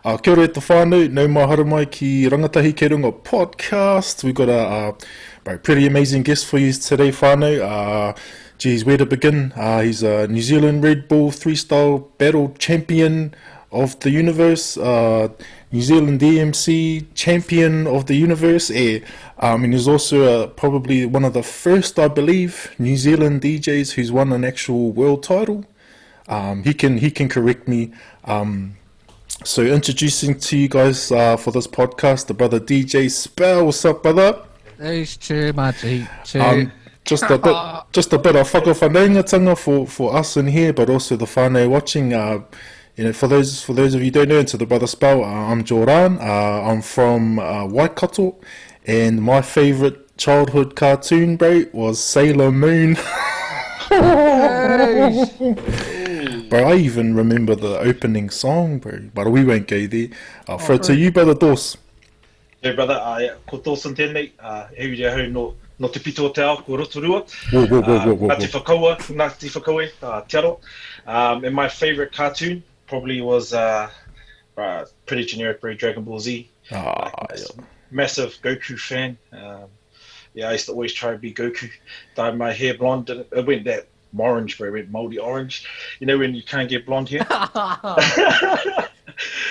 Kia ora e te whānau, nau mai haru mai ki Rangatahi Ke Runga podcast. We've got a pretty amazing guest for you today, whānau. Geez, where to begin? He's a New Zealand Red Bull freestyle battle champion of the universe, New Zealand DMC champion of the universe, and he's also probably one of the first, I believe, New Zealand DJs who's won an actual world title. He can correct me. So introducing to you guys for this podcast, the brother DJ Spell. What's up, brother? It's true, Marty. True. Just a bit of whakawhanaungatanga for us in here, but also the whānau watching. For those of you who don't know, to the brother Spell, I'm Joran. I'm from Waikato, and my favourite childhood cartoon, bro, was Sailor Moon. Bro, I even remember the opening song, bro, but we won't go there. For to you, brother Dawes. Hey, brother, ko Dawson tēnei, he rea hau no te pito o te ao, ko Rotorua. Ngā te whakaue, Aotearoa. And my favourite cartoon probably was pretty generic, very Dragon Ball Z. Massive Goku fan. I used to always try to be Goku. Dyed my hair blonde, it went that orange, bro, it went mouldy orange. You know when you can't get blonde hair?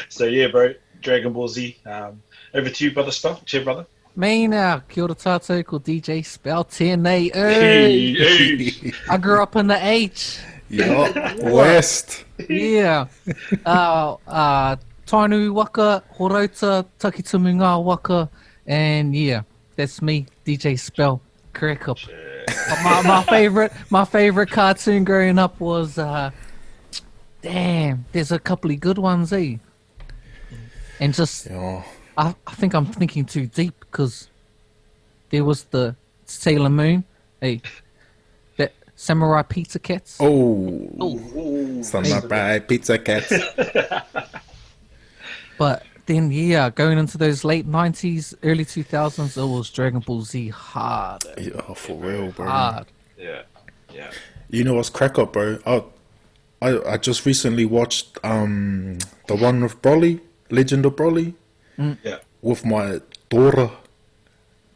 So yeah, bro, Dragon Ball Z. Over to you, brother Spell. Cheer, brother. Me now, kia ora tātou, ko DJ Spell tēnei. Hey. I grew up in the H. Yeah, West. Yeah. Tainu waka, horauta, takitumu ngā waka, and yeah, that's me, DJ Spell. Correct up. My favorite cartoon growing up was there's a couple of good ones, eh? And just I think I'm thinking too deep because there was the Sailor Moon, that Samurai Pizza Cats. Samurai Pizza Cats. But then, going into those late 90s, early 2000s, it was Dragon Ball Z hard. Yeah, for real, bro. Hard. Yeah. You know what's crack up, bro? I just recently watched the one with Broly, Legend of Broly. Yeah. With my daughter.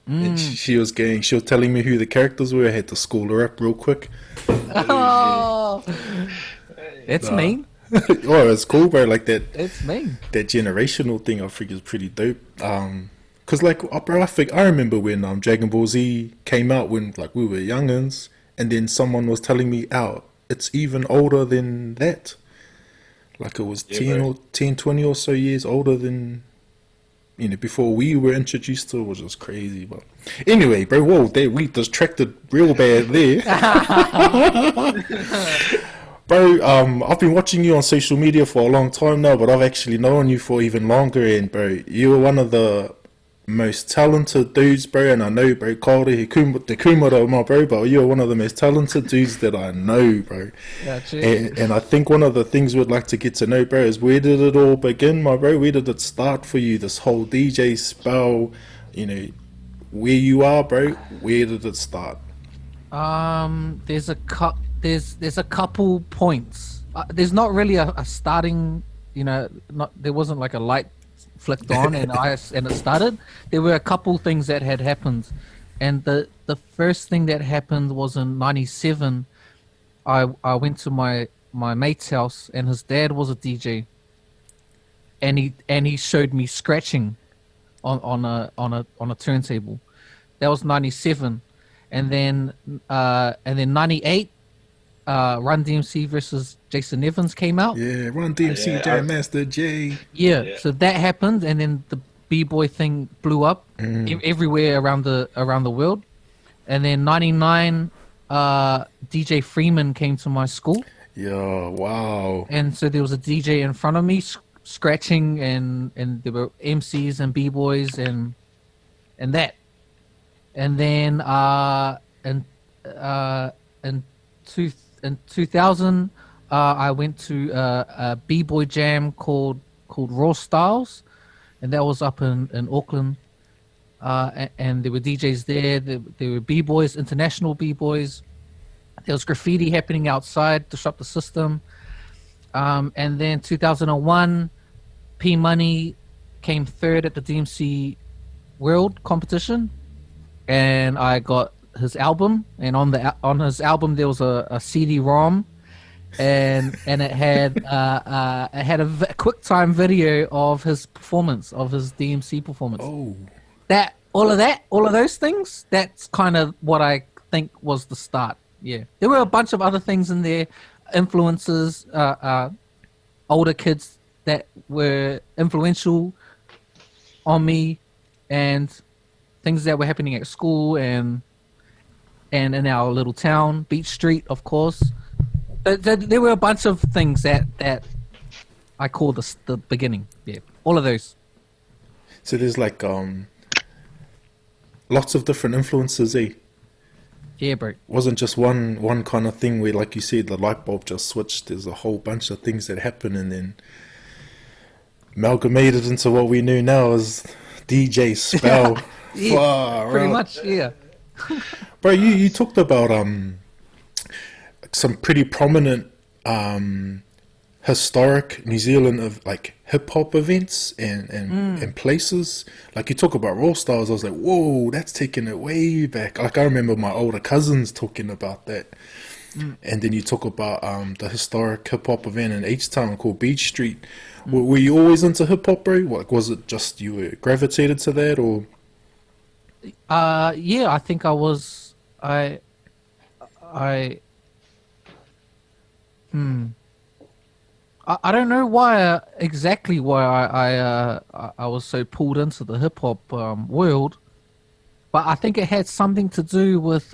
And she was telling me who the characters were. I had to school her up real quick. Oh, it's mean. Oh, it's cool, bro. Like that. It's mean. That generational thing, I think, is pretty dope. Cause like, bro, I remember when Dragon Ball Z came out when like we were youngins, and then someone was telling me, it's even older than that. Like it was 10, 20 or so years older than, before we were introduced to it, which was crazy. But anyway, bro, we distracted real bad there. Bro, I've been watching you on social media for a long time now, but I've actually known you for even longer, and bro, you were one of the most talented dudes, bro, and I know, bro, kaore he te kumara my bro, but you're one of the most talented dudes that I know, bro. Yeah, and I think one of the things we'd like to get to know, bro, is where did it all begin, my bro? Where did it start for you, this whole DJ Spell, where you are, bro? Where did it start? There's a couple points. There's not really a starting, there wasn't like a light flicked on and it started. There were a couple things that had happened, and the first thing that happened was in '97. I went to my mate's house, and his dad was a DJ, and he showed me scratching on a turntable. That was '97, and then '98. Run DMC versus Jason Evans came out. Yeah, Run DMC, Jam Master J. Yeah, so that happened, and then the B-boy thing blew up everywhere around the world. And then '99, DJ Freeman came to my school. Yeah, wow. And so there was a DJ in front of me scratching, and there were MCs and B-boys and that. And then in 2000, I went to a b-boy jam called Raw Styles, and that was up in Auckland. And there were DJs there. There were b-boys, international b-boys. There was graffiti happening outside to disrupt the system. And then 2001, P Money came third at the DMC World competition, and I got his album. And on his album there was a CD-ROM, and it had a quick time video of his performance, of his DMC performance. Oh, All of those things. That's kind of what I think was the start. Yeah, there were a bunch of other things in there, influences, older kids that were influential on me, and things that were happening at school and in our little town, Beach Street, of course. There were a bunch of things that I call the beginning. Yeah, all of those. so there's like lots of different influences, eh? Yeah, bro. Wasn't just one kind of thing where, like you said, the light bulb just switched. There's a whole bunch of things that happen and then amalgamated into what we know now as DJ Spell. Yeah, pretty much, yeah. Bro, you talked about some pretty prominent historic New Zealand of like hip hop events and places. Like you talk about Raw Stars, I was like, whoa, that's taking it way back. Like I remember my older cousins talking about that. And then you talk about the historic hip hop event in H-Town called Beach Street. Were you always into hip hop, bro? Like was it just you were gravitated to that, or? Yeah, I think I was. I don't know why exactly why I was so pulled into the hip hop world, but I think it had something to do with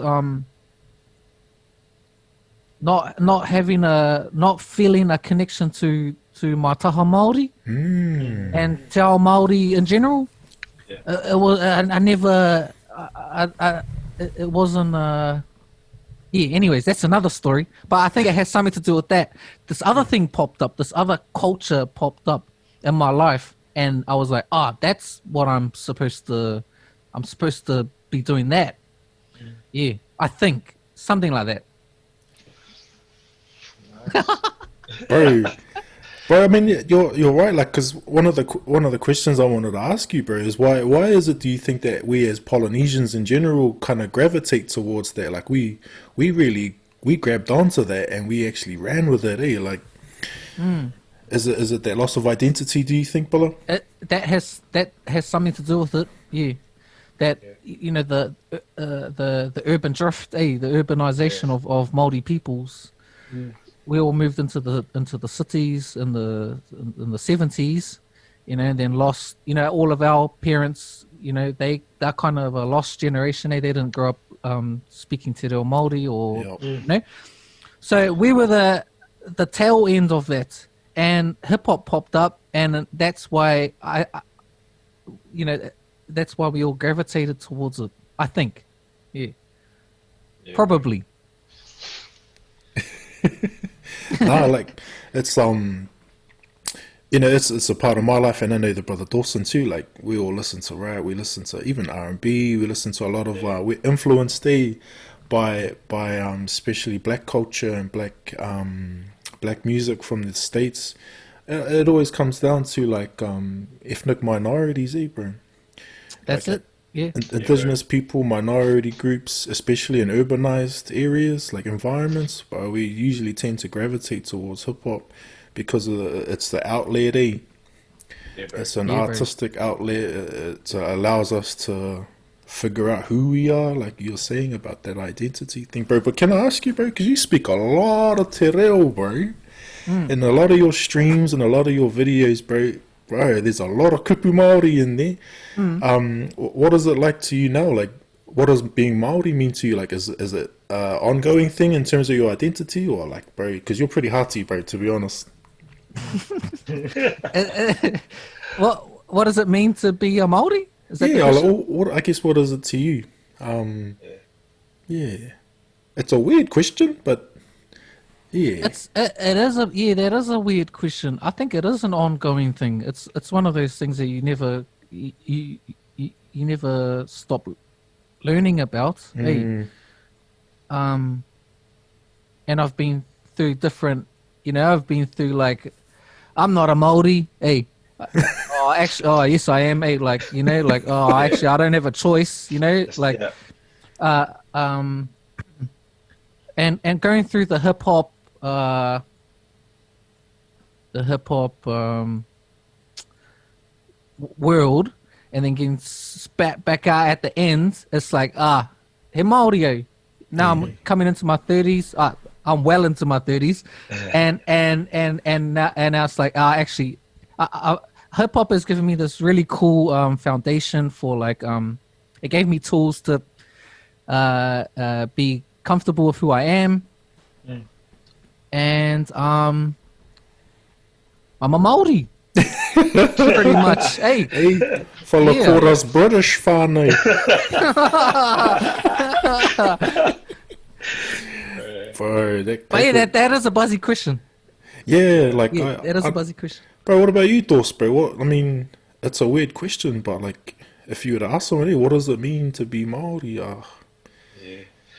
not feeling a connection to my taha Māori and te ao Māori in general. Yeah. It was I never it wasn't. Yeah, anyways, that's another story. But I think it has something to do with that. This other thing popped up. This other culture popped up in my life. And I was like, that's what I'm supposed to be doing that. Yeah, I think. Something like that. Bro, I mean, you're right. Like, because one of the questions I wanted to ask you, bro, is why is it? Do you think that we as Polynesians in general kind of gravitate towards that? Like, we grabbed onto that and we actually ran with it. Eh? Like, is it that loss of identity? Do you think, Bella? That has something to do with it. Yeah, that you know the urban drift, the urbanization of Māori peoples. We all moved into the cities in the 70s, you know, and then lost, you know, all of our parents, you know, they're kind of a lost generation. They didn't grow up speaking te reo Māori or, you know. So we were the tail end of that, and hip hop popped up, and that's why that's why we all gravitated towards it. I think, yeah. Probably. No, like it's you know, it's a part of my life, and I know the brother Dawson too. Like we all listen to rap, we listen to even R&B, we listen to a lot of we're influenced by especially black culture and black music from the States. It always comes down to like ethnic minorities, bro. That's like, it. Yeah. Indigenous people, minority groups, especially in urbanized areas, like environments, but we usually tend to gravitate towards hip hop because it's the outlet. It's an artistic outlet. It allows us to figure out who we are, like you're saying about that identity thing, bro. But can I ask you, bro, because you speak a lot of te reo, bro, in a lot of your streams and a lot of your videos, bro. Bro, there's a lot of kupu Māori in there. What is it like to you now? Like, what does being Māori mean to you? Like, is it an ongoing thing in terms of your identity, or like, bro? Because you're pretty hearty, bro. To be honest. What does it mean to be a Māori? Is that I guess what is it to you? Yeah, it's a weird question, but. Yeah. That is a weird question. I think it is an ongoing thing. It's one of those things that you never stop learning about. And I've been through different, you know, like I'm not a Māori, Yes, I am. Like, you know, like, actually, I don't have a choice. You know, like, Yeah. uh, and going through the hip hop, world, and then getting spat back out at the end. It's like, he Māori. Now I'm coming into my 30s. I'm well into my 30s, and now it's like, actually, hip hop has given me this really cool foundation for like, it gave me tools to be comfortable with who I am, and I'm a Māori. Pretty much. Hey, Whala kōras British whānau. Bro, that is a buzzy question. Yeah, like that is a buzzy question. Bro, what about you, Dos, bro? What, I mean, it's a weird question, but like, if you were to ask somebody, what does it mean to be Māori?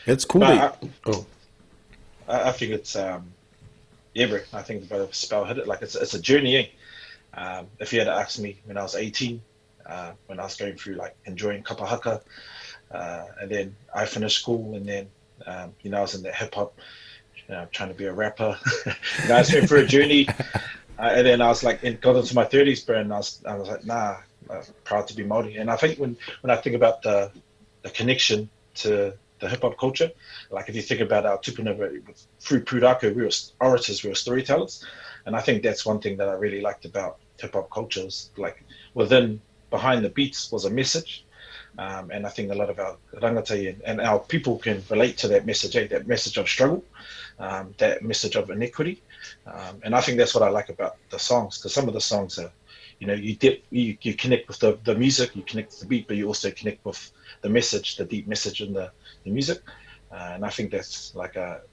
It's cool. I think it's bro. I think the brother Spell hit it. Like it's a journey. If you had to ask me when I was 18, when I was going through like enjoying kapahaka, and then I finished school, and then I was in that hip hop, trying to be a rapper. I just went through a journey, and then I was like, got into my 30s, bro, and I was like, nah, I'm proud to be Māori. And I think when I think about the connection to the hip hop culture, like if you think about our tupuna, through Pūrākau, we were orators, we were storytellers, and I think that's one thing that I really liked about hip hop culture is like behind the beats was a message, and I think a lot of our rangatahi and our people can relate to that message, that message of struggle, that message of inequity, and I think that's what I like about the songs, because some of the songs are, you connect with the music, you connect with the beat, but you also connect with the message, the deep message in the music, and I think that's like that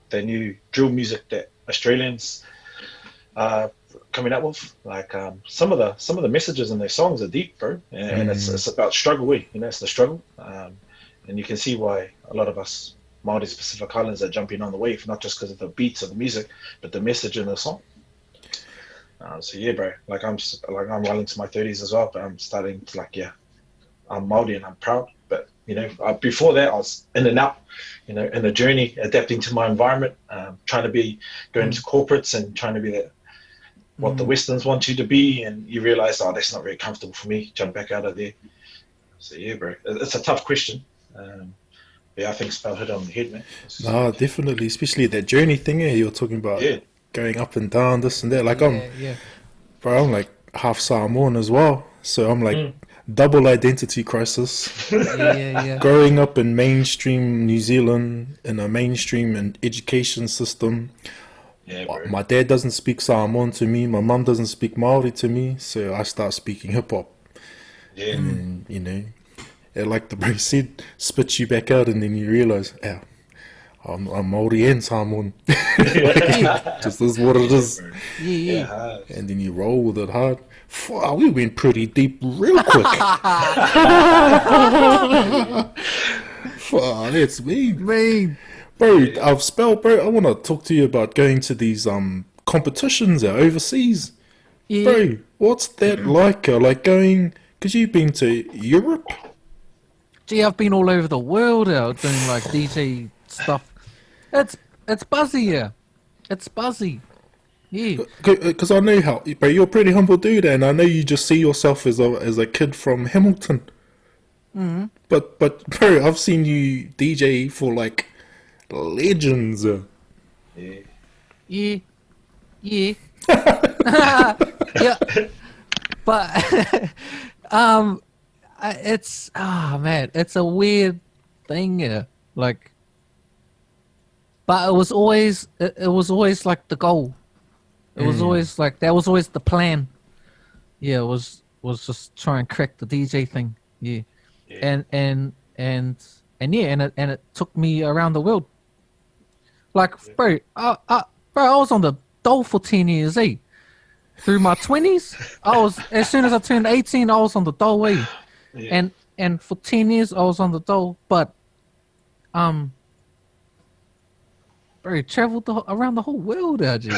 the new drill music that Australians coming up with, like some of the messages in their songs are deep, bro, and it's about struggle. It's the struggle, and you can see why a lot of us Māori Pacific Islanders are jumping on the wave, not just because of the beats of the music, but the message in the song. So yeah, bro, like I'm well into my 30s as well, but I'm starting to I'm Māori and I'm proud. But before that, I was in and out, in the journey, adapting to my environment, trying to be going to corporates and trying to be that what the Westerns want you to be, and you realize, that's not very comfortable for me. Jump back out of there. So yeah, bro, it's a tough question. I think Spell hit on the head, man. No, definitely, especially that journey thing. You were talking about going up and down, this and that. Like bro, I'm like half Samoan as well, so I'm like double identity crisis. Growing up in mainstream New Zealand in a mainstream education system. My dad doesn't speak Samoan to me. My mum doesn't speak Māori to me. So I start speaking hip hop. Yeah. And then, like the bro said, spit you back out, and then you realize, I'm Māori and Samoan. Just is what it is. Yeah. And then you roll with it hard. Wow, we went pretty deep real quick. Wow, that's mean. Bro, I've spelled, bro. I want to talk to you about going to these competitions overseas. Yeah. Bro, what's that like? Like going, because you've been to Europe? Gee, I've been all over the world doing like DJ stuff. It's buzzy, yeah. It's buzzy. Yeah. Because I know how, bro, you're a pretty humble dude, and I know you just see yourself as a kid from Hamilton. Mm-hmm. But bro, I've seen you DJ for like legends. Yeah. Yeah. But it's man, it's a weird thing, yeah. Like, but it was always like the goal. It was always like, that was always the plan. Yeah, it was just try and crack the DJ thing. Yeah. And it took me around the world. Like, bro, I was on the dole for 10 years, eh? Through my 20s, as soon as I turned 18, I was on the dole, eh? Yeah. And for 10 years, I was on the dole, but, bro, traveled around the whole world, dude.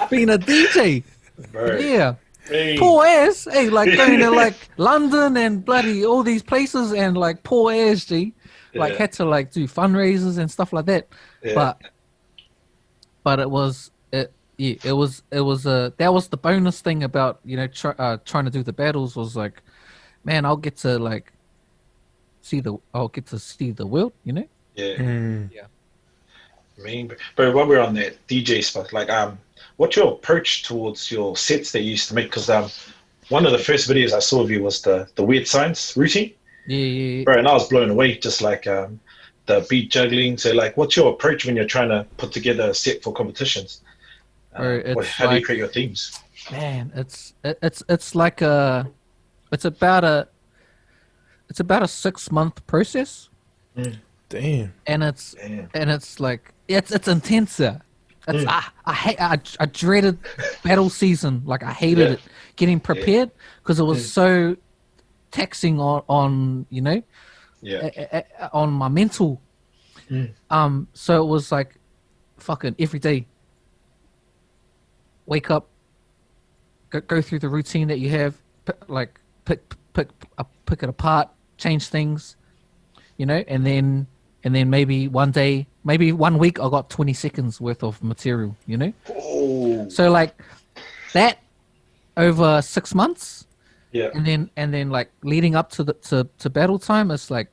Being a DJ. Bro. Yeah. Hey. Poor ass. Hey, like going to like London and bloody all these places and like poor ass, G. Like Yeah. had to like do fundraisers and stuff like that. Yeah. But it was that was the bonus thing about trying to do the battles was like, man, I'll get to see the world, Yeah. Yeah. I mean, but while we're on that DJ spot, like, what's your approach towards your sets that you used to make? Because one of the first videos I saw of you was the weird science routine, Yeah. bro, and I was blown away. Just like the beat juggling. So, like, what's your approach when you're trying to put together a set for competitions? How do you create your themes? Man, it's like it's about a 6-month process. Damn. And it's like it's intense. I dreaded battle season. Like I hated it, getting prepared because it was so taxing on on my mental. So it was like fucking every day. Wake up, go through the routine that you have, pick it apart, change things, and then maybe one day, maybe 1 week, I got 20 seconds worth of material, Oh. So like that over 6 months, Yeah. and then like leading up to battle time, it's like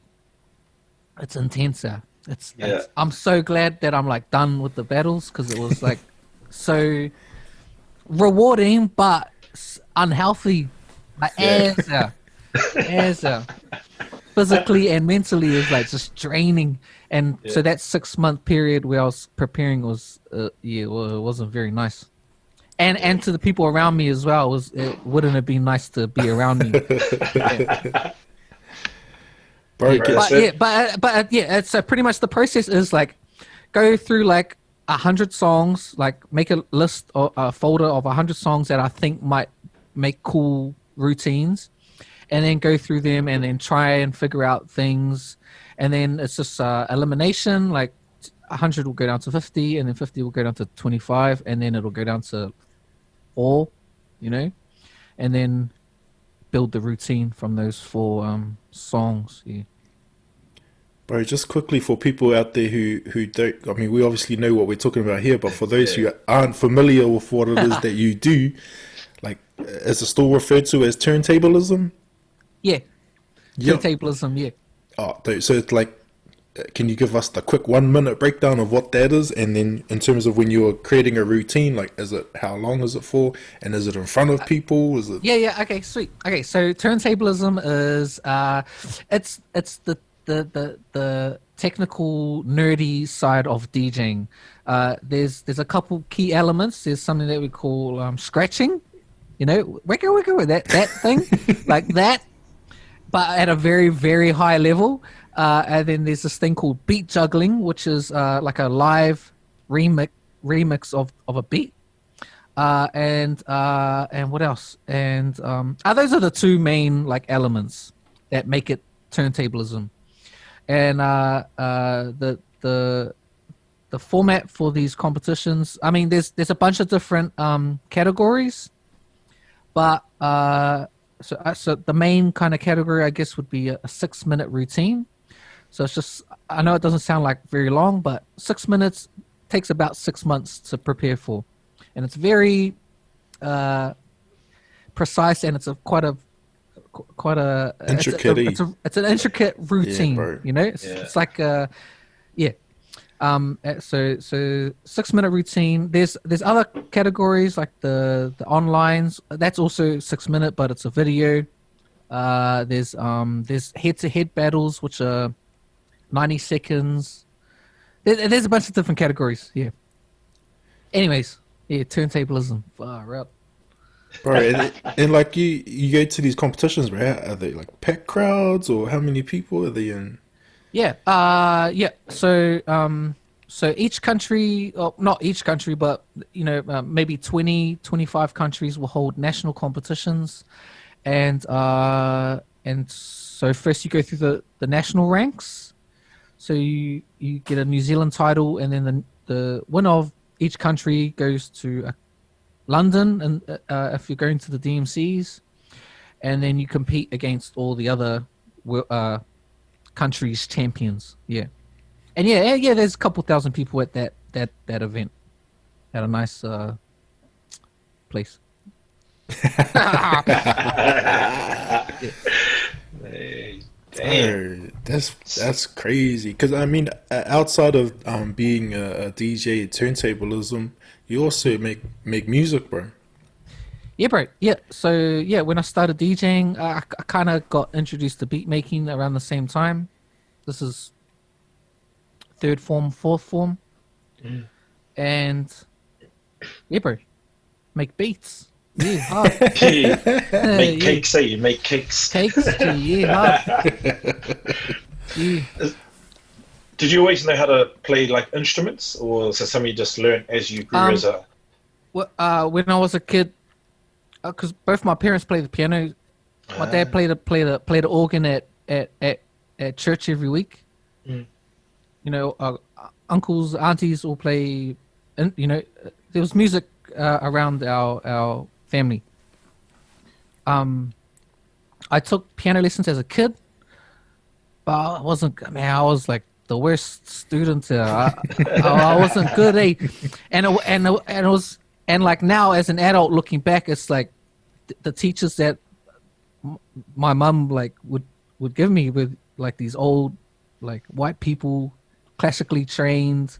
it's intense. It's I'm so glad that I'm like done with the battles because it was like so rewarding but unhealthy. Like as physically and mentally is like just draining, and so that 6-month period where I was preparing was it wasn't very nice, and to the people around me as well. It wouldn't have been nice to be around me. It's pretty much the process is like go through like 100 songs, like make a list or a folder of 100 songs that I think might make cool routines, and then go through them and then try and figure out things, and then it's just elimination. Like 100 will go down to 50, and then 50 will go down to 25, and then it'll go down to 4, and then build the routine from those 4 songs. Bro, just quickly for people out there who don't, I mean, we obviously know what we're talking about here, but for those who aren't familiar with what it is that you do, like, is it still referred to as turntablism? Yeah. Turntablism, yeah. Oh, so it's like, can you give us the quick 1-minute breakdown of what that is? And then in terms of when you're creating a routine, like, how long is it for? And is it in front of people? Is it? Yeah. Okay, sweet. Okay, so turntablism is, it's the technical nerdy side of DJing. There's a couple key elements. There's something that we call scratching, wicka that thing like that, but at a very, very high level. And then there's this thing called beat juggling, which is like a live remix of a beat. And what else? And those are the 2 main like elements that make it turntablism. And the format for these competitions, I mean, there's a bunch of different categories, but so the main kind of category, I guess, would be a 6-minute routine. So it's just, I know it doesn't sound like very long, but 6 minutes takes about 6 months to prepare for, and it's very precise, and it's quite a intricate. It's an intricate routine, It's like so 6-minute routine. There's other categories like the onlines. That's also 6-minute, but it's a video. There's head-to-head battles, which are 90 seconds. There's a bunch of different categories. Yeah. Anyways, turntablism. Far out. Bro, and like you go to these competitions, bro. Are they like packed crowds, or how many people are they in? Yeah. So each country, or not each country, but maybe 20, 25 countries will hold national competitions, and so first you go through the national ranks. So you get a New Zealand title, and then the winner of each country goes to London, and if you're going to the DMCs, and then you compete against all the other countries' champions. Yeah, and yeah, there's a couple thousand people at that event at a nice place. Hey, Oh, that's crazy. Because I mean, outside of being a DJ turntablism, you also make music, bro. Yeah, bro. Yeah. So yeah, when I started DJing, I kind of got introduced to beat making around the same time. This is third form, fourth form, and yeah, bro, make beats. Yeah, hard. make cakes, you make cakes. Cakes. Yeah, hard. Yeah. Did you always know how to play like instruments, or is it something you just learned as you grew as a? When I was a kid, because both my parents played the piano. My dad played the organ at church every week. You know, uncles, aunties all play. And you know, there was music around our family. I took piano lessons as a kid, but I wasn't. Man, I was like the worst student. I wasn't good. And it was. And like now, as an adult looking back, it's like the teachers that my mum like would give me with like these old like white people, classically trained,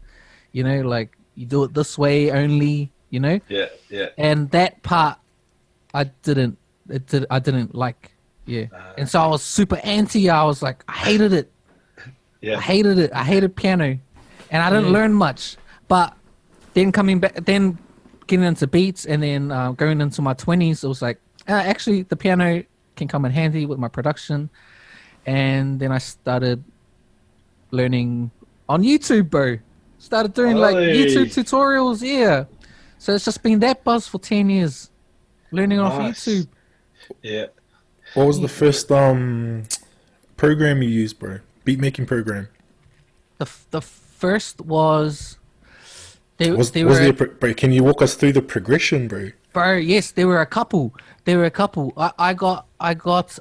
you know, like you do it this way only, you know. Yeah. And that part, I didn't like. Yeah. And so I was super anti. I was like, I hated it. Yeah. I hated it. I hated piano, and I didn't learn much. But then getting into beats, and then going into my 20s, it was like, actually, the piano can come in handy with my production. And then I started learning on YouTube, bro. Started doing like YouTube tutorials, yeah. So it's just been that buzz for 10 years, learning off YouTube. Yeah. What was the first program you used, bro? Beat making program. The first was... Bro, can you walk us through the progression, bro? Bro, yes, there were a couple. I got a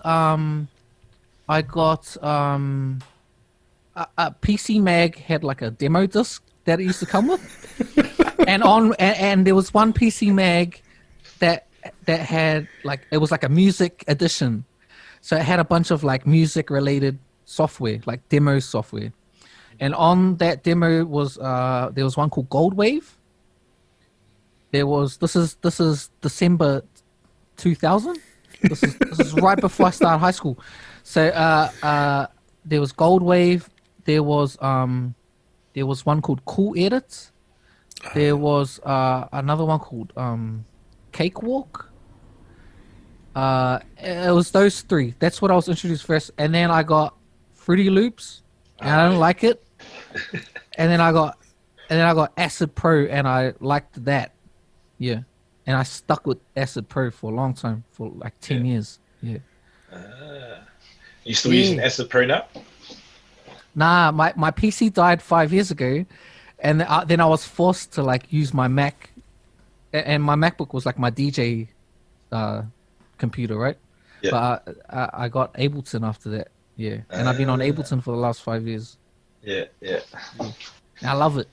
PC Mag had like a demo disc that it used to come with, and there was one PC Mag that had like, it was like a music edition, so it had a bunch of like music related software, like demo software. And on that demo was there was one called Gold Wave. This is December 2000. This is right before I started high school. So there was Gold Wave. There was one called Cool Edits. There was another one called Cakewalk. It was those three. That's what I was introduced first, and then I got Fruity Loops, and I didn't like it. And then I got Acid Pro, and I liked that. Yeah, and I stuck with Acid Pro for a long time, for like 10 years. Yeah. You still using Acid Pro now? Nah, my PC died 5 years ago, and then I was forced to like use my Mac, and my MacBook was like my DJ computer, right? Yeah. But I got Ableton after that. Yeah, and I've been on Ableton for the last 5 years. Yeah. I love it.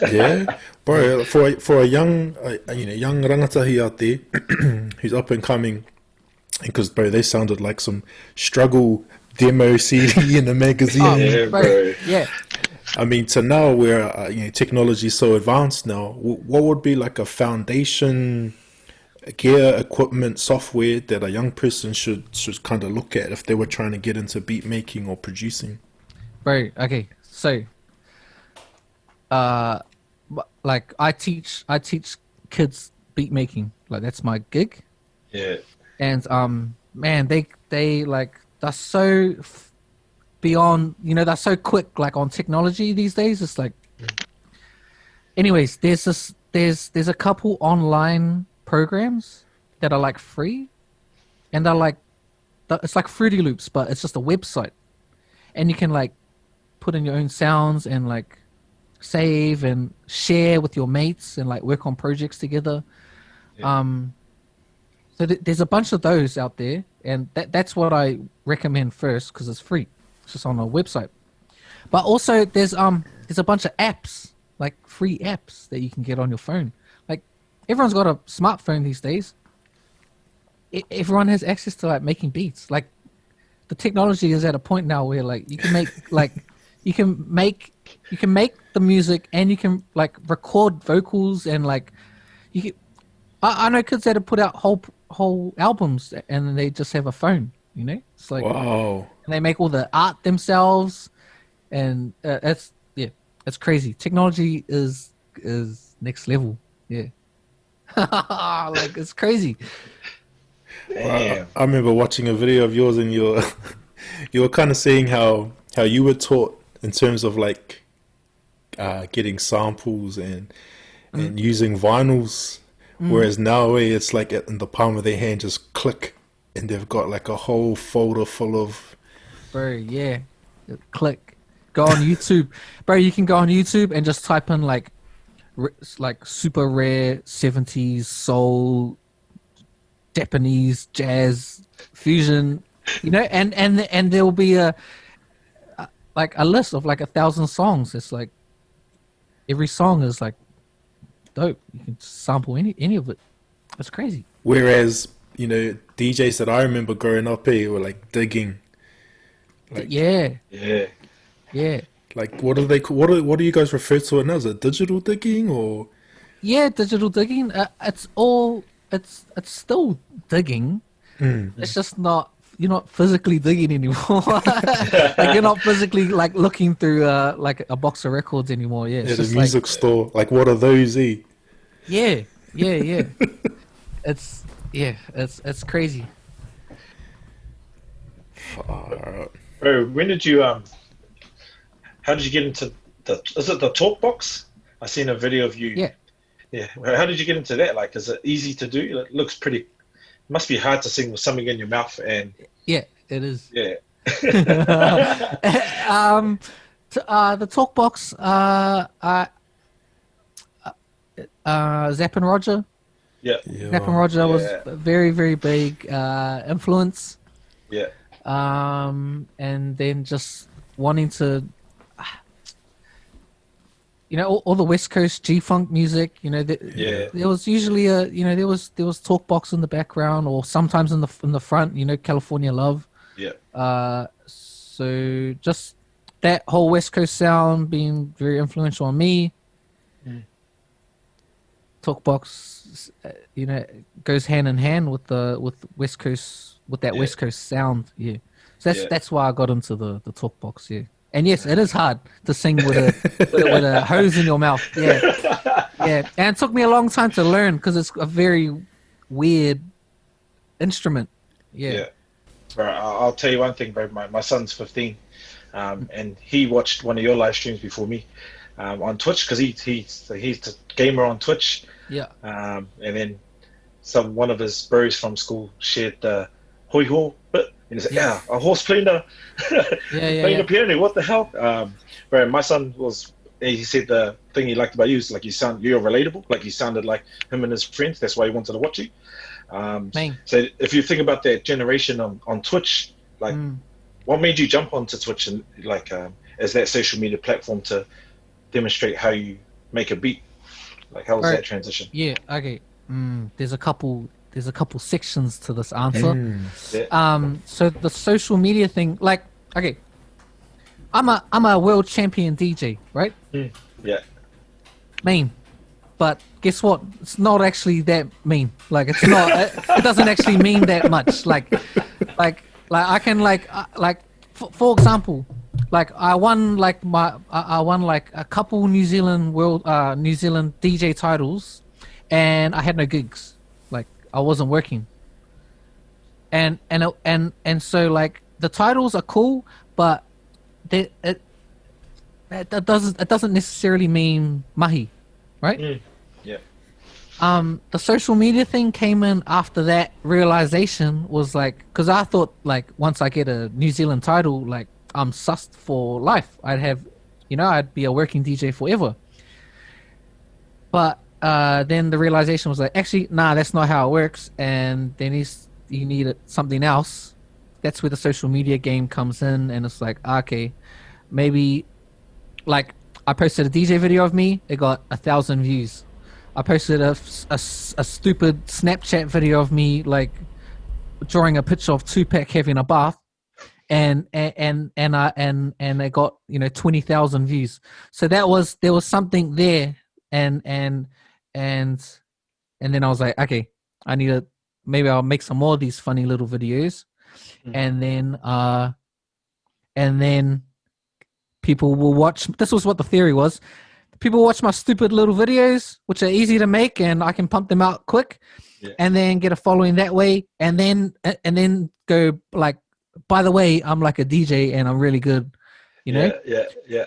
Yeah, bro. For a young, young rangatahi out there who's up and coming, because bro, they sounded like some struggle demo CD in a magazine. Oh, yeah, bro. Yeah. I mean, to now where technology is so advanced now, what would be like a foundation gear, equipment, software that a young person should kind of look at if they were trying to get into beat making or producing? Bro, okay, so like I teach kids beat making, like that's my gig. Yeah. And man, they like, they're so beyond, they're so quick like on technology these days. It's like, anyways, there's a couple online programs that are like free, and they're like, it's like Fruity Loops, but it's just a website, and you can like put in your own sounds and like save and share with your mates and like work on projects together. Yeah. So there's a bunch of those out there, and that's what I recommend first because it's free. It's just on a website. But also there's a bunch of apps, like free apps that you can get on your phone. Like everyone's got a smartphone these days. Everyone has access to like making beats. Like the technology is at a point now where like you can make you can make the music and you can like record vocals and like you can, I know kids that have put out whole albums and they just have a phone, you know? It's like Wow. and they make all the art themselves, and it's crazy. Technology is next level. Yeah. Like it's crazy. Damn. I remember watching a video of yours, and you were kind of saying how you were taught in terms of like getting samples and using vinyls, whereas now it's like in the palm of their hand, just click, and they've got like a whole folder full of. Bro, yeah. Click. Go on YouTube. Bro, you can go on YouTube and just type in like super rare 70s soul, Japanese jazz fusion, you know, and there will be a list of like 1,000 songs. It's like every song is like dope. You can sample any of it. That's crazy. Whereas, you know, DJs that I remember growing up here were like digging. Like, Yeah. Like what do they what do you guys refer to it now? Is it digital digging or? Yeah, digital digging. It's still digging. It's just not, you're not physically digging anymore. Like you're not physically like looking through like a box of records anymore. Yeah, it's Yeah, the just music store. Like what are those? Yeah. It's crazy. Bro, when did you how did you get into is it the talk box? I seen a video of you. Yeah. How did you get into that? Like, is it easy to do? It looks pretty. It must be hard to sing with something in your mouth. And Yeah, it is. yeah. The talk box. Zapp and Roger. Yeah. Zapp and Roger was a very, very big influence. Yeah. And then just wanting to, you know, all the West Coast G-funk music, you know, there was usually there was talk box in the background or sometimes in the front, you know, California Love. Yeah. So just that whole West Coast sound being very influential on me. Talk box, you know, goes hand in hand with West Coast, with that West Coast sound. Yeah. So that's why I got into the talk box. Yeah. And yes, it is hard to sing with a hose in your mouth. Yeah. Yeah. And it took me a long time to learn because it's a very weird instrument. Yeah. Bro, I'll tell you one thing, bro. My son's 15, and he watched one of your live streams before me on Twitch because he's the gamer on Twitch. Yeah. And then one of his bros from school shared the hoi ho bit. And he's like, a horse playing the the piano. What the hell? Bro, my son he said the thing he liked about you is like you're relatable. Like you sounded like him and his friends. That's why he wanted to watch you. So if you think about that generation on Twitch, like what made you jump onto Twitch and like as that social media platform to demonstrate how you make a beat? Like how was that transition? Yeah, okay. There's a couple sections to this answer. So the social media thing, like, okay, I'm a world champion DJ, right? Yeah. Mean. But guess what? It's not actually that mean. Like it's not. It doesn't actually mean that much. Like I can for example, like I won like a couple New Zealand DJ titles, and I had no gigs. Like I wasn't working. And so like the titles are cool, but it doesn't necessarily mean mahi, right? Yeah. The social media thing came in after that realization was like, because I thought like once I get a New Zealand title, like I'm sussed for life. I'd have you know, I'd be a working DJ forever. But then the realization was like, actually, nah, that's not how it works. And then you need something else. That's where the social media game comes in, and it's like, okay, maybe, like, I posted a DJ video of me, it got 1,000 views. I posted a stupid Snapchat video of me, like, drawing a picture of Tupac having a bath, and it got, you know, 20,000 views. So there was something there, and then I was like, okay, maybe I'll make some more of these funny little videos. And then people will watch. This was what the theory was. People watch my stupid little videos, which are easy to make, and I can pump them out quick, and then get a following that way, and then go like, by the way, I'm like a DJ and I'm really good, you know. Yeah.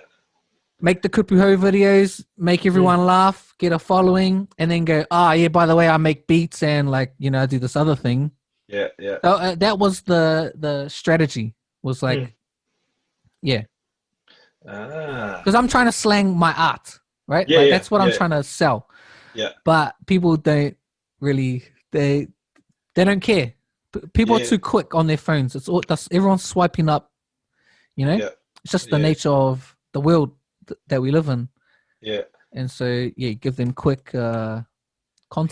Make the kupuho videos, make everyone laugh, get a following, and then go, yeah, by the way, I make beats and, like, you know, I do this other thing. Yeah. So that was the strategy, was like, because I'm trying to slang my art, right? That's what I'm trying to sell. Yeah. But people don't really, they don't care. People are too quick on their phones. Everyone's swiping up, you know. It's just the nature of the world that we live in. Yeah. And so give them quick content,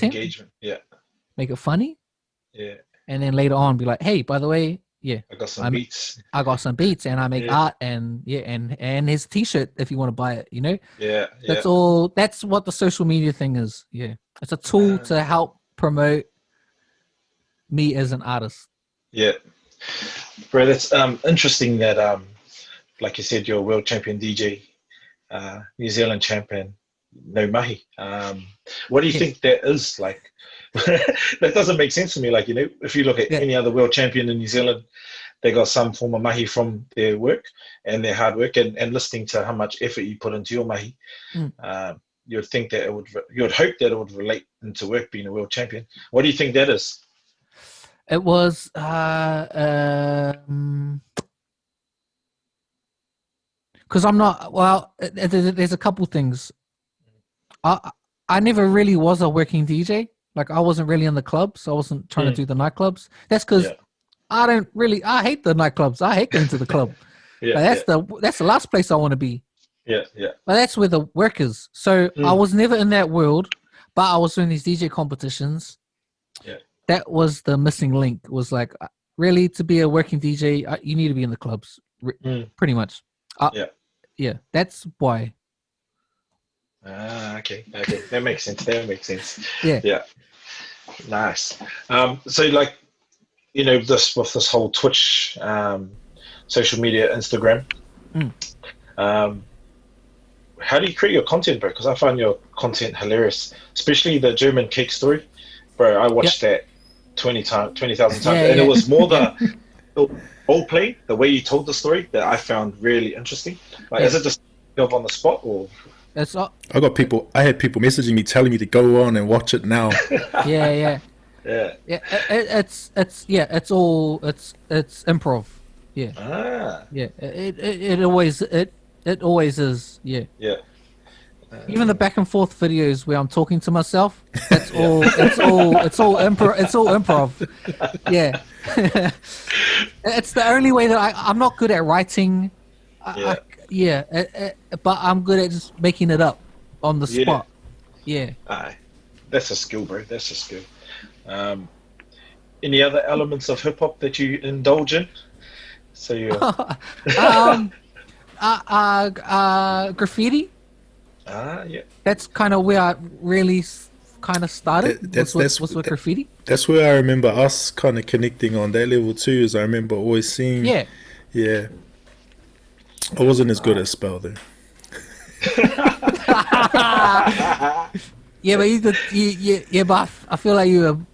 engagement. Yeah. Make it funny. Yeah. And then later on be like, hey, by the way, I got some beats. I got some beats, and I make art, and his T-shirt if you want to buy it, you know. Yeah. That's all. That's what the social media thing is. Yeah, it's a tool to help promote me as an artist. Yeah, bro, that's interesting that like you said, you're a world champion DJ, New Zealand champion, no mahi. What do you think that is like? That doesn't make sense to me. Like, you know, if you look at any other world champion in New Zealand, they got some form of mahi from their work and their hard work, and listening to how much effort you put into your mahi. You'd think that you'd hope that it would relate into work being a world champion. What do you think that is? It was because I'm not, well, there's a couple things. I never really was a working DJ. Like, I wasn't really in the clubs. I wasn't trying to do the nightclubs. That's because I hate the nightclubs. I hate going to the club. That's the last place I want to be. Yeah. But that's where the work is. So I was never in that world, but I was doing these DJ competitions. Yeah. That was the missing link. Was like, really, to be a working DJ, you need to be in the clubs, pretty much. Yeah, that's why. Okay. That makes sense. Yeah. Nice. So, like, you know, with this whole Twitch, social media, Instagram, how do you create your content, bro? Because I find your content hilarious, especially the German cake story, bro. I watched that 20,000 times, and it was more the role play, the way you told the story, that I found really interesting. Like, is it just on the spot, or? I had people messaging me telling me to go on and watch it now. Yeah. It's improv. Yeah. Yeah. It always is. Yeah. Yeah. Even the back and forth videos where I'm talking to myself, it's all improv. Yeah. It's the only way that I'm not good at writing. But I'm good at just making it up on the spot. Yeah. That's a skill, bro. That's a skill. Any other elements of hip hop that you indulge in? So you graffiti. Yeah. That's kind of where I really kind of started. Was with graffiti. That's where I remember us kind of connecting on that level too. Is I remember always seeing. Yeah. I wasn't as good at spell though. Yeah, but but I feel like you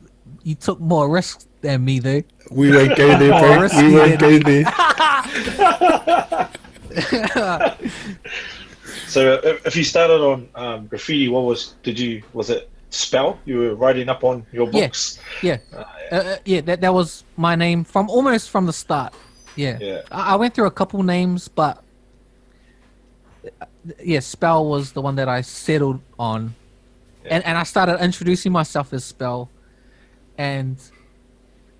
took more risks than me though. We won't go there, bro. We won't go there. So if you started on graffiti, was it spell? You were writing up on your books? Yeah. That was my name almost from the start. Yeah. I went through a couple names, but yeah, Spell was the one that I settled on, and I started introducing myself as Spell, and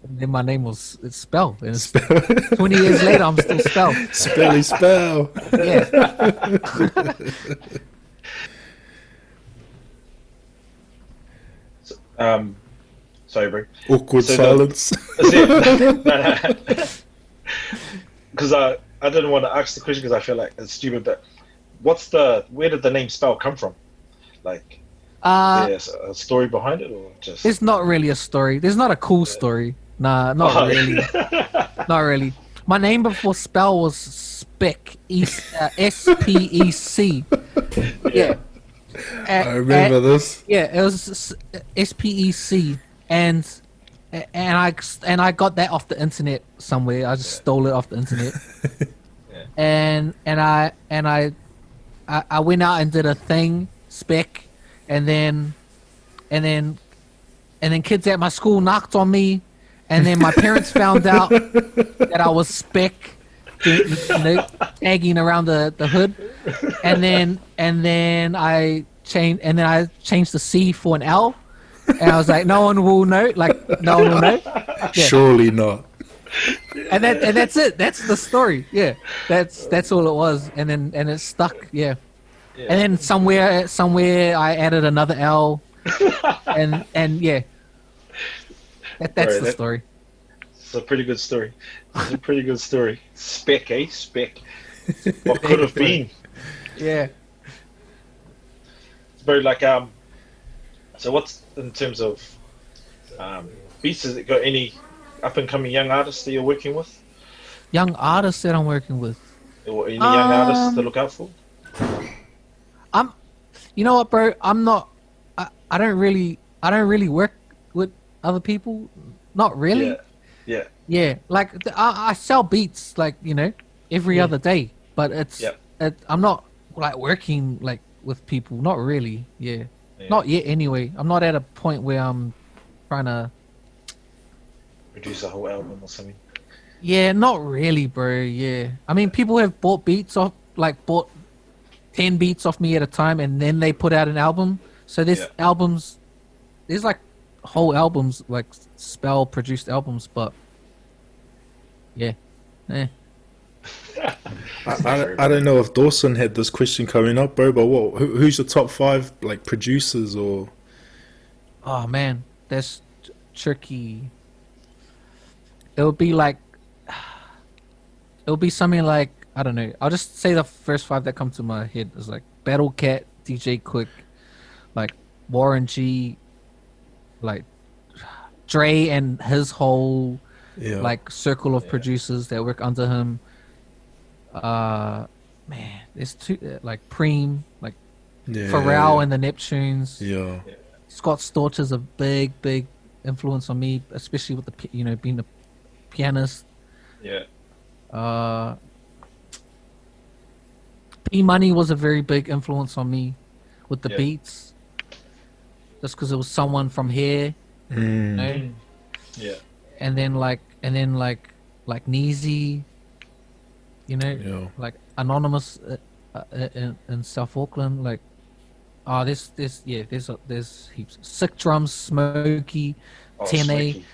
then my name was Spell. And it's 20 years later, I'm still Spell. Spelly spell. Yeah. Sorry, bro. Awkward So silence. Because I didn't want to ask the question because I feel like it's stupid. But where did the name Spell come from? Like, there's a story behind it, or just? It's not really a story. There's not a cool story. Nah, not really. Not really. My name before Spell was Spec. S-P-E-C. Yeah. I remember this. Yeah, it was SPEC, and I got that off the internet somewhere. I just stole it off the internet, and I went out and did a thing, Spec, and then kids at my school knocked on me, and then my parents found out that I was Spec, tagging around the hood, and then I changed the C for an L, and I was like, no one will know, no one will know. Yeah. Surely not. And that's it. That's the story. Yeah, that's all it was, and it stuck. Yeah, and then somewhere I added another L, and yeah, that's the story. It's a pretty good story. It's a pretty good story. Spec, eh? Spec. What could have been? Yeah. It's very like So what's in terms of beats? Has it got any up and coming young artists that you're working with? Young artists that I'm working with. Or any young artists to look out for? You know what, bro? I'm not. I don't really work with other people. Not really. Yeah. Yeah. Like I sell beats, every other day. But I'm not like working like with people. Not really. Yeah. Not yet. Anyway, I'm not at a point where I'm trying to produce a whole album or something. Yeah, not really, bro. Yeah, I mean, people have bought 10 beats off me at a time, and then they put out an album. So there's albums, there's like whole albums, like Spell produced albums, but yeah. I don't know if Dawson had this question coming up, bro, but who's your top 5 like producers or? Oh man, that's tricky. It would be something like, I don't know. I'll just say the first 5 that come to my head is like Battle Cat, DJ Quick, like Warren G, like Dre and his whole like circle of producers that work under him. Man, there's two like Preem, like Pharrell and the Neptunes. Yeah. Scott Storch is a big influence on me, especially with the being a pianist. Yeah. P Money was a very big influence on me with the beats, just because it was someone from here. You know? Yeah. And then like Neezy, like Anonymous in South Auckland, like there's heaps. Sick Drums, Smokey, Tene,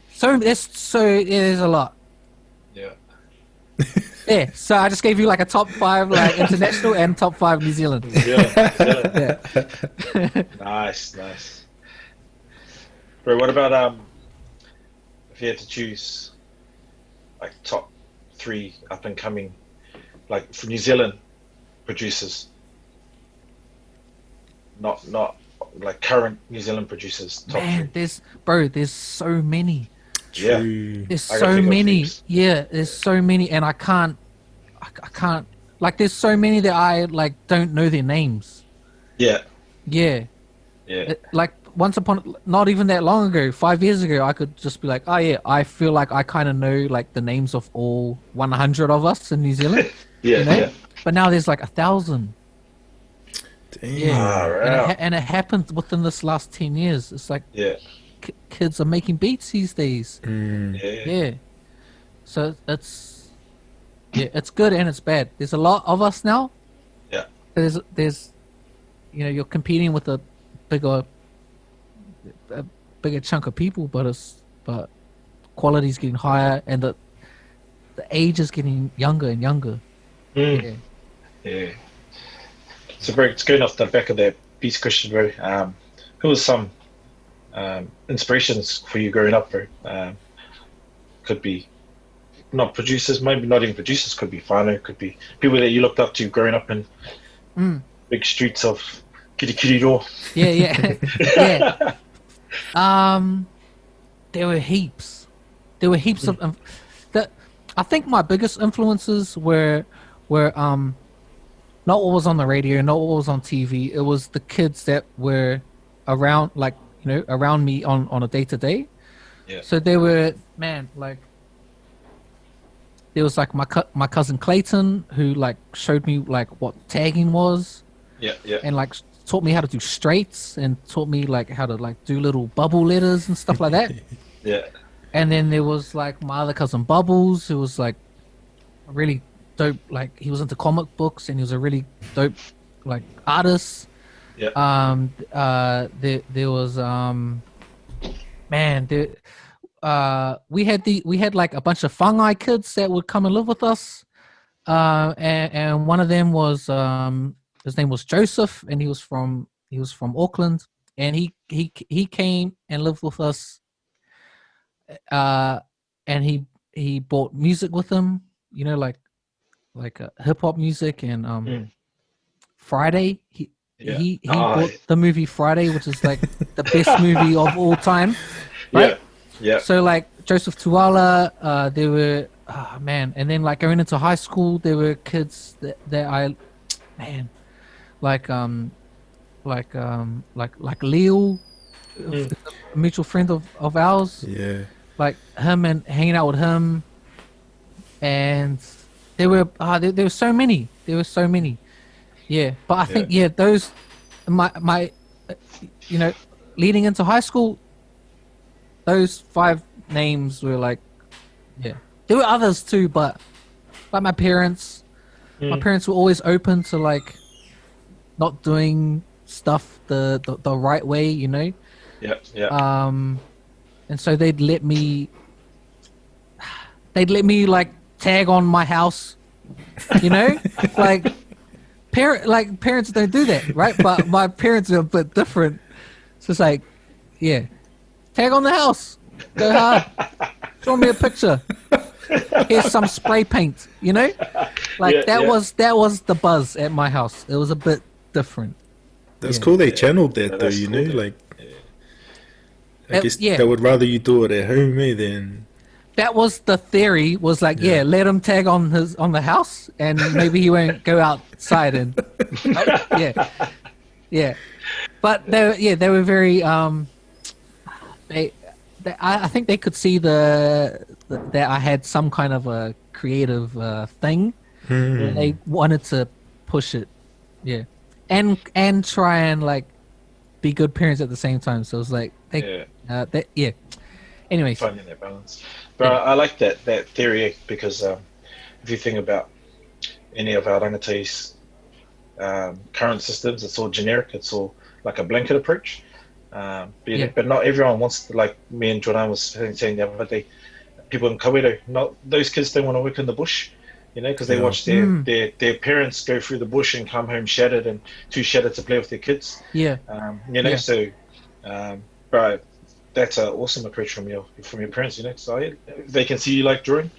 So there's a lot. Yeah. Yeah. So I just gave you like a top 5 like international and top 5 New Zealand. Yeah. Nice. Bro, what about if you had to choose like top 3 up and coming, like for New Zealand producers, not like current New Zealand producers. Top 3. There's so many. Yeah, there's so many. Yeah, there's so many, and I can't. Like, there's so many that I like don't know their names. Yeah. Like not even that long ago, 5 years ago, I could just be like, oh yeah, I feel like I kind of know like the names of all 100 of us in New Zealand. Yeah. But now there's like 1,000. Damn. Yeah, and it happened within this last 10 years. It's like kids are making beats these days. Yeah. So that's Yeah, it's good and it's bad. There's a lot of us now. Yeah. There's, you know, you're competing with a bigger chunk of people, but quality's getting higher and the age is getting younger and younger. Yeah. It's going off the back of that Beats question, bro. Who was some inspirations for you growing up, bro? Could be not producers, maybe not even producers, could be whānau, could be people that you looked up to growing up in big streets of Kirikiriroa. Yeah. There were heaps. Of that. I think my biggest influences were not what was on the radio, not what was on TV. It was the kids that were around, like, you know, around me on a day to day. Yeah. So they were, like, there was like my cousin Clayton, who like showed me like what tagging was. Yeah. And like taught me how to do straights and taught me like how to like do little bubble letters and stuff like that. Yeah. And then there was like my other cousin Bubbles, who was like a really dope, like he was into comic books and he was a really dope like artist. Yeah. There was we had like a bunch of whāngai kids that would come and live with us. And one of them was his name was Joseph, and he was from Auckland, and he came and lived with us. And he brought music with him, you know, like hip hop music and Friday. He brought the movie Friday, which is like the best movie of all time, right? Yeah. So like Joseph Tuala, there were and then like going into high school, there were kids that I like Leo, a mutual friend of ours. Yeah. Like him and hanging out with him, and there were so many. Yeah, but I think those my you know, leading into high school, those 5 names were like, there were others too, but like my parents were always open to like not doing stuff the right way, you know. And so they'd let me like tag on my house, you know, like parents don't do that, right? But my parents are a bit different. So it's like, tag on the house, go hard, show me a picture, here's some spray paint, you know, like that was the buzz at my house. It was a bit different. That's cool. They channeled that though, you know, like. I guess they would rather you do it at home, than. That was the theory. Was like, let him tag on the house, and maybe he won't go outside and. But they were very. I think they could see that I had some kind of a creative thing. And they wanted to push it, and try and like be good parents at the same time. So it was like Anyways, finding that balance. But I like that theory, because if you think about any of our rangatahi's current systems, it's all generic. It's all like a blanket approach. But not everyone wants to, like me and Jordan was saying the other day, people in kōrero, not those kids don't want to work in the bush, you know, because they watch their parents go through the bush and come home shattered and too shattered to play with their kids. You know, so but that's an awesome approach from your parents, you know. So they can see you like drawing.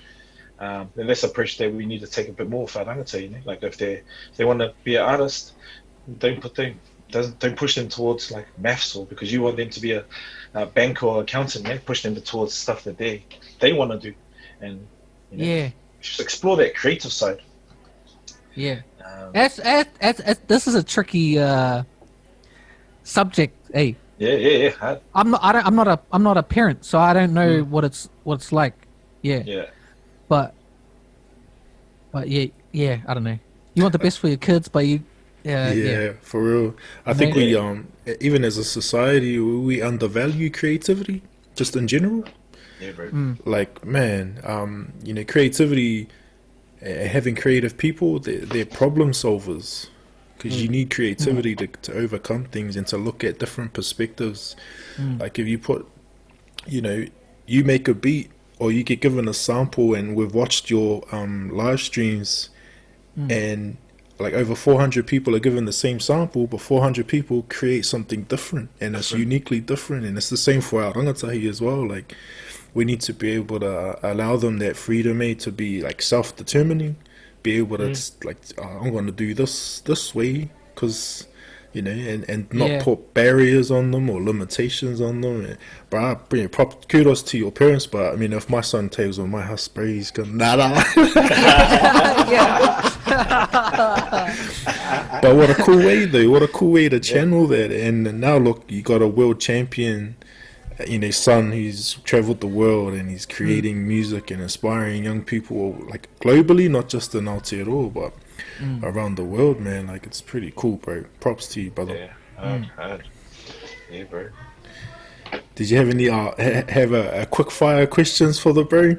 And that's an approach that we need to take a bit more for our rangatahi, you know. Like if they want to be an artist, don't push them towards like maths, or because you want them to be a banker or accountant, man. Push them towards stuff that they want to do, and you know, just explore that creative side. This is a tricky subject. Hey. I'm not a parent, so I don't know what it's like. But I don't know. You want the best for your kids, but you. For real. I think we even as a society, we undervalue creativity just in general. Bro. Like, man, you know, creativity having creative people, they're problem solvers. Because you need creativity to overcome things and to look at different perspectives. Like if you put, you make a beat or you get given a sample, and we've watched your live streams and like over 400 people are given the same sample, but 400 people create something different, and it's uniquely different. And it's the same for our rangatahi as well. Like we need to be able to allow them that freedom, to be like self-determining, be able to like, I'm going to do this way because, and not put barriers on them or limitations on them. And, but I bring kudos to your parents. But I mean, if my son takes on my house, bro, he's going nah. But what a cool way though! What a cool way to channel that. And now look, you got a world champion, son who's traveled the world and he's creating music and inspiring young people like globally, not just in Aotearoa, but around the world, man. Like it's pretty cool, bro. Props to you, brother. Yeah, bro. Did you have any have a quick fire questions for the bro?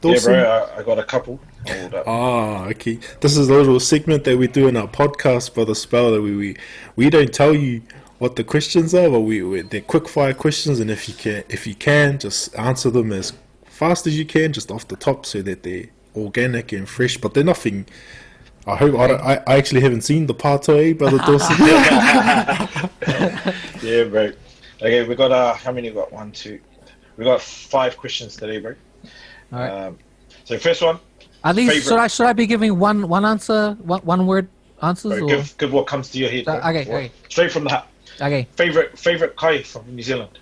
Dawson? Yeah, bro. I got a couple. Okay. This is a little segment that we do in our podcast, Brother Spell, that we don't tell you what the questions are, but they're quick fire questions, and if you can just answer them as fast as you can, just off the top, so that they're organic and fresh. But they're nothing. I hope I actually haven't seen the pato, Brother Dawson. Yeah, bro. Okay, we got how many? We got 1, 2. We got 5 questions today, bro. All right. So first one. Are these should I be giving one answer, one word answers? Bro, give what comes to your head. Bro. Okay. Straight from the heart. Okay. Favorite kai from New Zealand.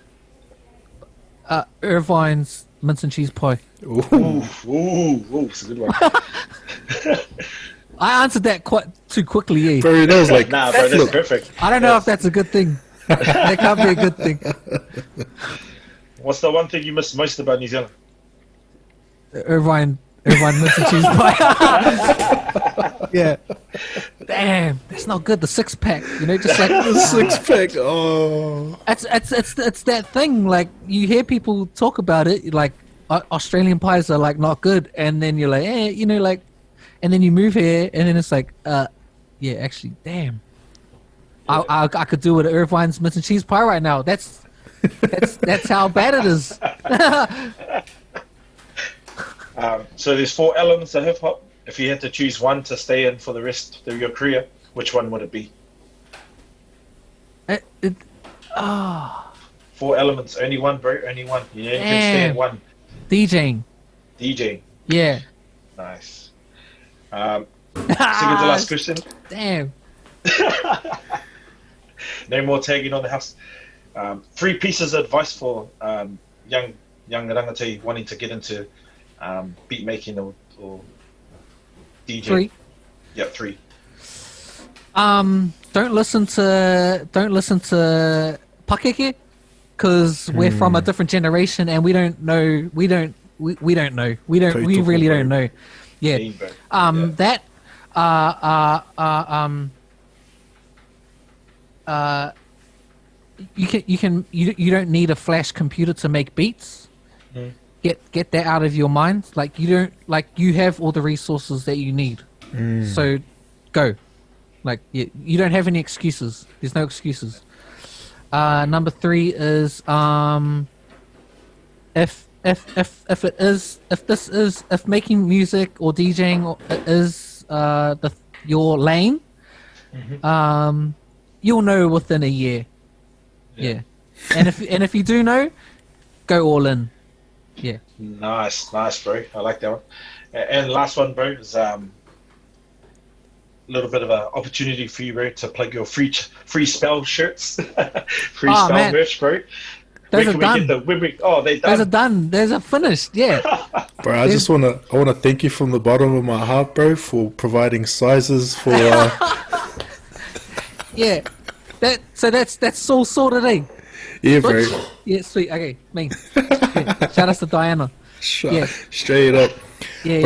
Irvine's mince and cheese pie. Ooh, it's a good one. I answered that quite too quickly, Bro, that was like, nah, bro, that's perfect. I don't know if that's a good thing. That can't be a good thing. What's the one thing you miss most about New Zealand? Irvine mince and cheese pie. Yeah. Damn, that's not good. The 6-pack, just like the 6-pack. Oh, it's that thing. Like you hear people talk about it, like Australian pies are like not good, and then you're like, like, and then you move here, and then it's like, yeah, actually, damn. Yeah. I could do with Irvine's mince and cheese pie right now. That's how bad it is. So there's 4 elements of hip hop. If you had to choose one to stay in for the rest of your career, which one would it be? 4 elements, only one, bro, only one. You can stay in one. DJing. Yeah. Nice. Second to last question. Damn. No more tagging on the house. 3 pieces of advice for young rangatahi wanting to get into beat making or DJ. 3. Yeah, 3. Don't listen to pakeke, because we're from a different generation and we really don't know. Yeah. You don't need a flash computer to make beats. Get that out of your mind. Like you have all the resources that you need. So go. Like you don't have any excuses. There's no excuses. Number 3 is if making music or DJing is your lane, you'll know within a year. Yeah. And if you do know, go all in. Yeah. Nice, bro. I like that one. And last one, bro, is little bit of an opportunity for you, bro, to plug your free spell shirts, spell merch, bro. Those are done. They're done. Those are done. Those are finished. Yeah. Bro, I wanna thank you from the bottom of my heart, bro, for providing sizes for. Yeah. That's all sorted, eh? Yeah, bro. Yeah, sweet. Okay, me. Yeah. Shout out to Diana. Straight up. Yeah,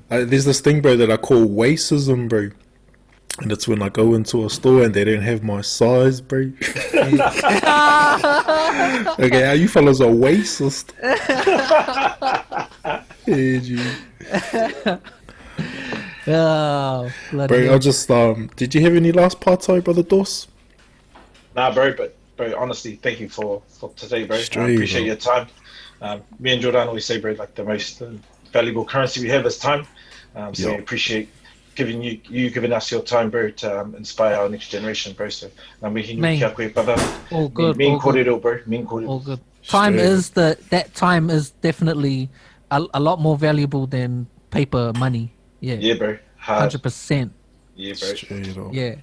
bro, there's this thing, bro, that I call waisism, bro. And it's when I go into a store and they don't have my size, bro. Okay, how you fellas are racist. Hey, Oh, bloody Bro, hell. I just did you have any last partai, brother Dos? Nah, bro, but bro, honestly, thank you for today, bro. Straight, Appreciate bro. your time. Me and Jordan always say, bro, like the most valuable currency we have is time. So we Yeah. appreciate giving us your time, bro, to inspire our next generation, bro. So we can Man. kia koe, brother. All good, Me and all good, kōrero, bro. Me and kōrero. all good. Straight. That time is definitely a lot more valuable than paper money. Yeah, Yeah, bro. Hard. 100%. Yeah, bro. Straight up. Yeah.